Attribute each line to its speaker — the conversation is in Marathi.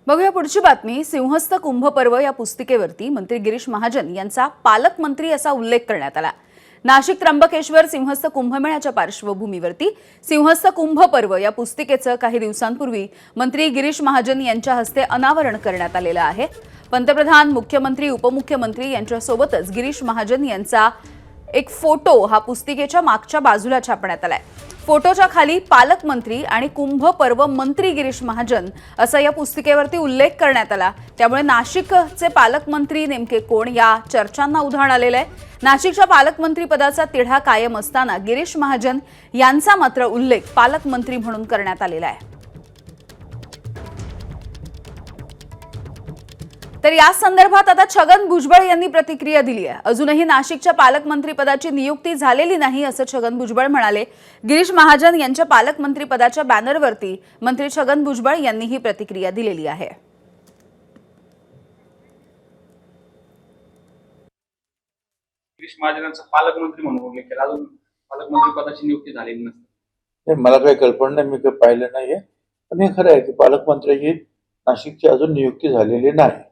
Speaker 1: बघूया पुढची बातमी। सिंहस्थ कुंभ पर्व या पुस्तिकेवरती मंत्री गिरीश महाजन यांचा पालकमंत्री असा उल्लेख करण्यात आला। नाशिक त्र्यंबकेश्वर सिंहस्थ कुंभमेळ्याच्या पार्श्वभूमीवरती सिंहस्थ कुंभ पर्व या पुस्तिकेचं काही दिवसांपूर्वी मंत्री गिरीश महाजन यांच्या हस्ते अनावरण करण्यात आलेलं आहे। पंतप्रधान, मुख्यमंत्री, उपमुख्यमंत्री यांच्यासोबतच गिरीश महाजन यांचा एक फोटो हा पुस्तिकेच्या मागच्या बाजूला छापण्यात आलाय। फोटोच्या खाली पालकमंत्री आणि कुंभ पर्व मंत्री गिरीश महाजन असा या पुस्तिकेवरती उल्लेख करण्यात आला। त्यामुळे नाशिकचे पालकमंत्री नेमके कोण या चर्चांना उधाण आलेलं आहे। नाशिकच्या पालकमंत्री पदाचा तिढा कायम असताना गिरीश महाजन यांचा मात्र उल्लेख पालकमंत्री म्हणून करण्यात आलेला आहे। तर या संदर्भात आता छगन भुजबळ यांनी प्रतिक्रिया दिली आहे। अजूनही नाशिकच्या पालकमंत्री पदाची नियुक्ती झालेली नाही असं छगन भुजबळ म्हणाले। गिरीश महाजन यांच्या पालकमंत्री पदाच्या बॅनरवरती मंत्री छगन भुजबळ यांनी ही प्रतिक्रिया दिलेली आहे।
Speaker 2: गिरीश महाजनांचा पालकमंत्री म्हणून उल्लेख केला, अजून पालकमंत्री पदाची नियुक्ती झालेली नसते।
Speaker 3: मला काही कल्पना नाही, मी काही पाहिलं नाहीये, पण हे खरं आहे की पालकमंत्र्याची नाशिकची अजून नियुक्ती झालेली नाही।